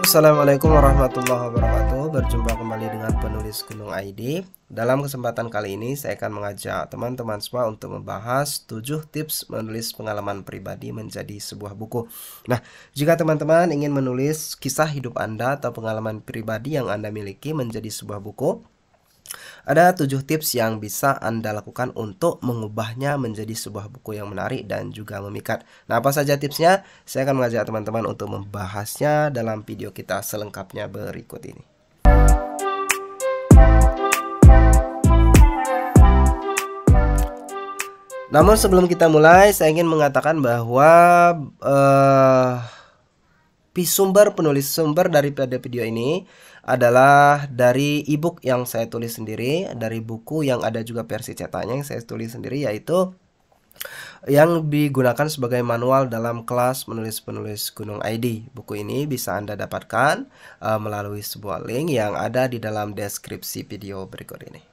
Assalamualaikum warahmatullahi wabarakatuh. Berjumpa kembali dengan penulis Gunung ID. Dalam kesempatan kali ini saya akan mengajak teman-teman semua untuk membahas 7 tips menulis pengalaman pribadi menjadi sebuah buku. Nah, jika teman-teman ingin menulis kisah hidup Anda atau pengalaman pribadi yang Anda miliki menjadi sebuah buku, ada 7 tips yang bisa Anda lakukan untuk mengubahnya menjadi sebuah buku yang menarik dan juga memikat. Nah, apa saja tipsnya? Saya akan mengajak teman-teman untuk membahasnya dalam video kita selengkapnya berikut ini. Namun sebelum kita mulai, saya ingin mengatakan bahwa sumber daripada video ini adalah dari ebook yang saya tulis sendiri, dari buku yang ada juga versi cetaknya yang saya tulis sendiri, yaitu yang digunakan sebagai manual dalam kelas penulis Gunung ID. Buku ini bisa Anda dapatkan melalui sebuah link yang ada di dalam deskripsi video berikut ini.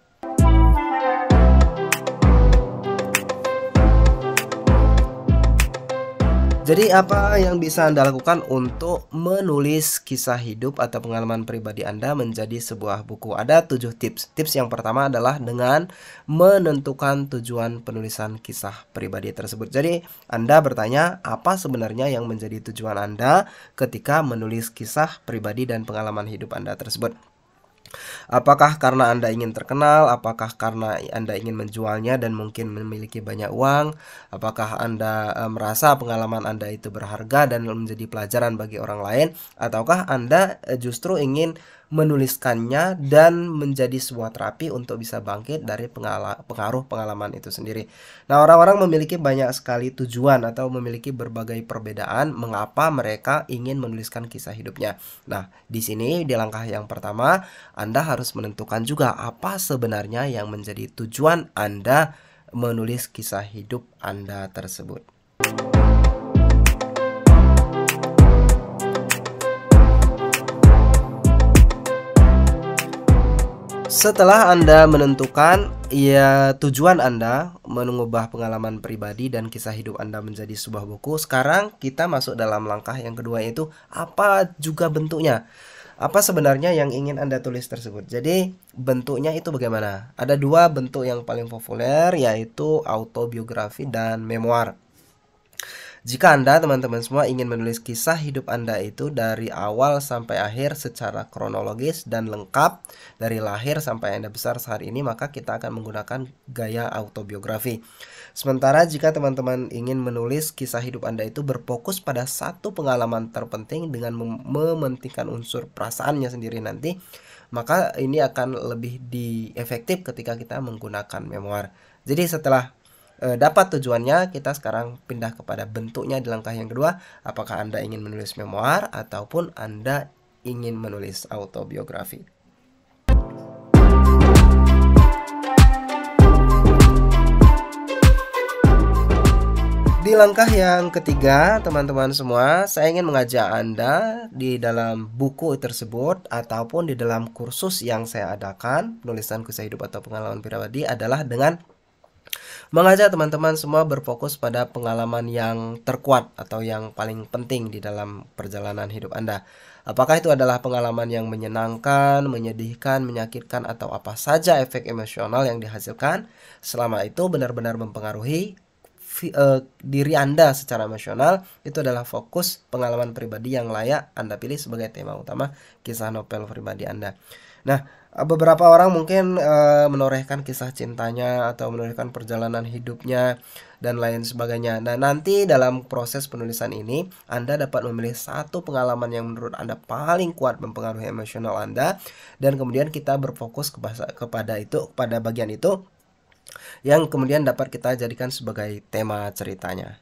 Jadi apa yang bisa Anda lakukan untuk menulis kisah hidup atau pengalaman pribadi Anda menjadi sebuah buku? Ada 7 tips. Tips yang pertama adalah dengan menentukan tujuan penulisan kisah pribadi tersebut. Jadi Anda bertanya, apa sebenarnya yang menjadi tujuan Anda ketika menulis kisah pribadi dan pengalaman hidup Anda tersebut? Apakah karena Anda ingin terkenal? Apakah karena Anda ingin menjualnya dan mungkin memiliki banyak uang? Apakah Anda merasa pengalaman Anda itu berharga dan menjadi pelajaran bagi orang lain? Ataukah Anda justru ingin menuliskannya dan menjadi sebuah terapi untuk bisa bangkit dari pengaruh pengalaman itu sendiri? Nah, orang-orang memiliki banyak sekali tujuan atau memiliki berbagai perbedaan mengapa mereka ingin menuliskan kisah hidupnya. Nah, di sini di langkah yang pertama, Anda harus menentukan juga apa sebenarnya yang menjadi tujuan Anda menulis kisah hidup Anda tersebut. Setelah Anda menentukan tujuan Anda mengubah pengalaman pribadi dan kisah hidup Anda menjadi sebuah buku, sekarang kita masuk dalam langkah yang kedua, yaitu apa juga bentuknya. Apa sebenarnya yang ingin Anda tulis tersebut? Jadi bentuknya itu bagaimana? Ada 2 bentuk yang paling populer, yaitu autobiografi dan memoir. Jika Anda, teman-teman semua, ingin menulis kisah hidup Anda itu dari awal sampai akhir secara kronologis dan lengkap, dari lahir sampai Anda besar saat ini, maka kita akan menggunakan gaya autobiografi. Sementara jika teman-teman ingin menulis kisah hidup Anda itu berfokus pada satu pengalaman terpenting dengan mementingkan unsur perasaannya sendiri nanti, maka ini akan lebih efektif ketika kita menggunakan memoir. Jadi setelah dapat tujuannya, kita sekarang pindah kepada bentuknya di langkah yang kedua. Apakah Anda ingin menulis memoir ataupun Anda ingin menulis autobiografi? Di langkah yang ketiga, teman-teman semua, saya ingin mengajak Anda di dalam buku tersebut ataupun di dalam kursus yang saya adakan, penulisan kisah hidup atau pengalaman pribadi, adalah dengan mengajak teman-teman semua berfokus pada pengalaman yang terkuat atau yang paling penting di dalam perjalanan hidup Anda. Apakah itu adalah pengalaman yang menyenangkan, menyedihkan, menyakitkan, atau apa saja efek emosional yang dihasilkan, selama itu benar-benar mempengaruhi diri Anda secara emosional, itu adalah fokus pengalaman pribadi yang layak Anda pilih sebagai tema utama kisah novel pribadi Anda. Nah, beberapa orang mungkin menorehkan kisah cintanya atau menorehkan perjalanan hidupnya dan lain sebagainya. Nah, nanti dalam proses penulisan ini Anda dapat memilih satu pengalaman yang menurut Anda paling kuat mempengaruhi emosional Anda, dan kemudian kita berfokus kepada bagian itu yang kemudian dapat kita jadikan sebagai tema ceritanya.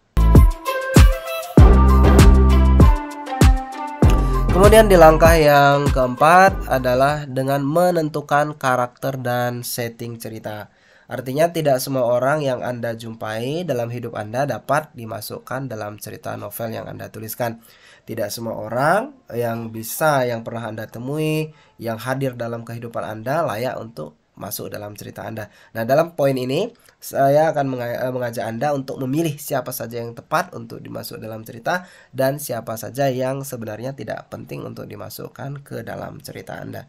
Kemudian di langkah yang keempat adalah dengan menentukan karakter dan setting cerita. Artinya tidak semua orang yang Anda jumpai dalam hidup Anda dapat dimasukkan dalam cerita novel yang Anda tuliskan. Tidak semua orang yang pernah Anda temui, yang hadir dalam kehidupan Anda layak untuk masuk dalam cerita Anda. Nah, dalam poin ini saya akan mengajak Anda untuk memilih siapa saja yang tepat untuk dimasuk dalam cerita dan siapa saja yang sebenarnya tidak penting untuk dimasukkan ke dalam cerita Anda.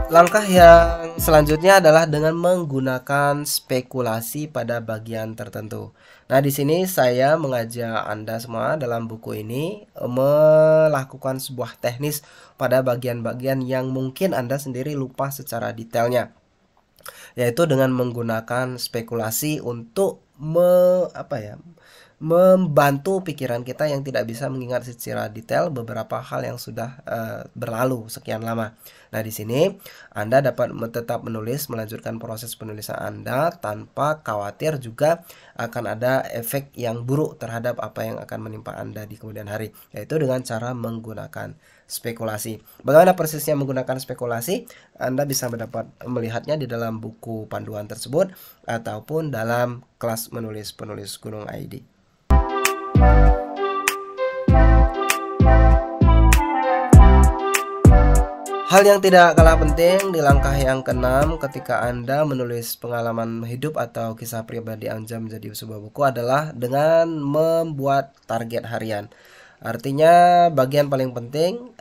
Langkah yang selanjutnya adalah dengan menggunakan spekulasi pada bagian tertentu. Nah, di sini saya mengajak Anda semua dalam buku ini melakukan sebuah teknis pada bagian-bagian yang mungkin Anda sendiri lupa secara detailnya, yaitu dengan menggunakan spekulasi untuk membantu pikiran kita yang tidak bisa mengingat secara detail beberapa hal yang sudah berlalu sekian lama. Nah, di sini Anda dapat tetap melanjutkan proses penulisan Anda tanpa khawatir juga akan ada efek yang buruk terhadap apa yang akan menimpa Anda di kemudian hari, yaitu dengan cara menggunakan spekulasi. Bagaimana persisnya menggunakan spekulasi? Anda bisa melihatnya di dalam buku panduan tersebut ataupun dalam kelas menulis penulis Gunung ID. Hal yang tidak kalah penting di langkah yang ke-6 ketika Anda menulis pengalaman hidup atau kisah pribadi Anda menjadi sebuah buku adalah dengan membuat target harian. Artinya bagian paling penting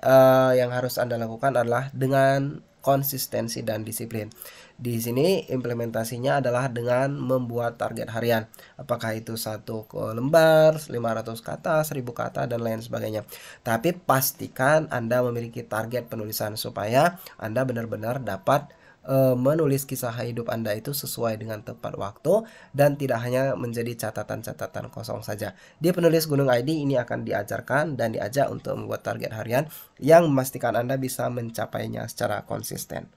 yang harus Anda lakukan adalah dengan konsistensi dan disiplin. Di sini implementasinya adalah dengan membuat target harian. Apakah itu 1 lembar, 500 kata, 1000 kata, dan lain sebagainya. Tapi pastikan Anda memiliki target penulisan supaya Anda benar-benar dapat menulis kisah hidup Anda itu sesuai dengan tepat waktu dan tidak hanya menjadi catatan-catatan kosong saja. Di penulis Gunung ID ini akan diajarkan dan diajak untuk membuat target harian yang memastikan Anda bisa mencapainya secara konsisten.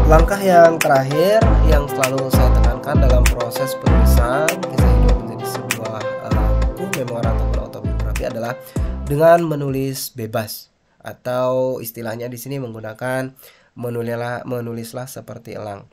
Langkah yang terakhir yang selalu saya tekankan dalam proses penulisan kisah hidup menjadi sebuah buku, memoir ataupun autobiografi adalah dengan menulis bebas, atau istilahnya di sini menggunakan menulislah seperti elang.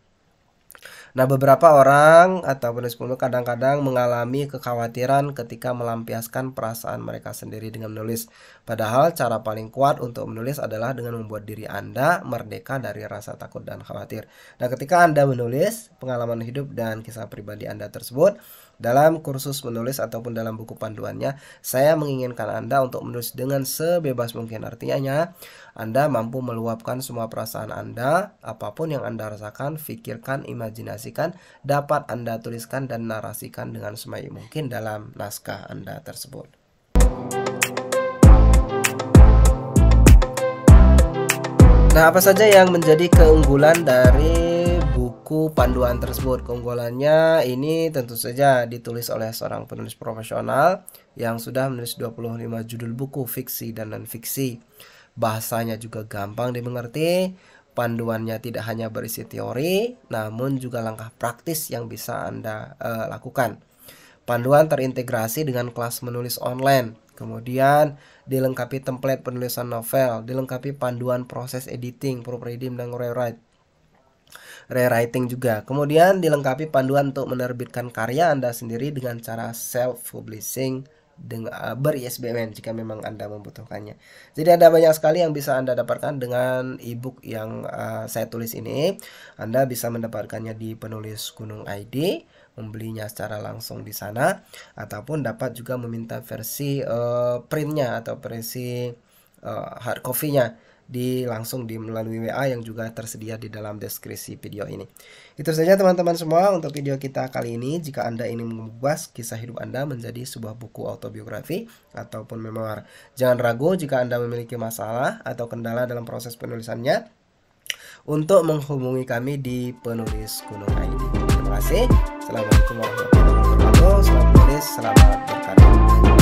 Nah, beberapa orang atau penulis kadang-kadang mengalami kekhawatiran ketika melampiaskan perasaan mereka sendiri dengan menulis. Padahal cara paling kuat untuk menulis adalah dengan membuat diri Anda merdeka dari rasa takut dan khawatir. Nah, ketika Anda menulis pengalaman hidup dan kisah pribadi Anda tersebut, dalam kursus menulis ataupun dalam buku panduannya, saya menginginkan Anda untuk menulis dengan sebebas mungkin. Artinya, Anda mampu meluapkan semua perasaan Anda, apapun yang Anda rasakan, pikirkan, imajinasikan, dapat Anda tuliskan dan narasikan dengan sebaik mungkin dalam naskah Anda tersebut. Nah, apa saja yang menjadi keunggulan dari buku panduan tersebut? Keunggulannya ini tentu saja ditulis oleh seorang penulis profesional yang sudah menulis 25 judul buku fiksi dan non-fiksi. Bahasanya juga gampang dimengerti, panduannya tidak hanya berisi teori, namun juga langkah praktis yang bisa Anda lakukan. Panduan terintegrasi dengan kelas menulis online, kemudian dilengkapi template penulisan novel, dilengkapi panduan proses editing, proofreading, dan rewriting juga. Kemudian dilengkapi panduan untuk menerbitkan karya Anda sendiri dengan cara self-publishing dengan ber-ISBN jika memang Anda membutuhkannya. Jadi ada banyak sekali yang bisa Anda dapatkan dengan ebook yang saya tulis ini. Anda bisa mendapatkannya di penulis Gunung ID, membelinya secara langsung di sana, ataupun dapat juga meminta versi printnya atau versi hard copy-nya langsung melalui WA yang juga tersedia di dalam deskripsi video ini. Itu saja teman-teman semua untuk video kita kali ini. Jika Anda ingin mengubah kisah hidup Anda menjadi sebuah buku autobiografi ataupun memoir, jangan ragu jika Anda memiliki masalah atau kendala dalam proses penulisannya untuk menghubungi kami di penulis Gunung ID. Terima kasih. Assalamualaikum warahmatullahi wabarakatuh. Selamat menulis, selamat berkarya.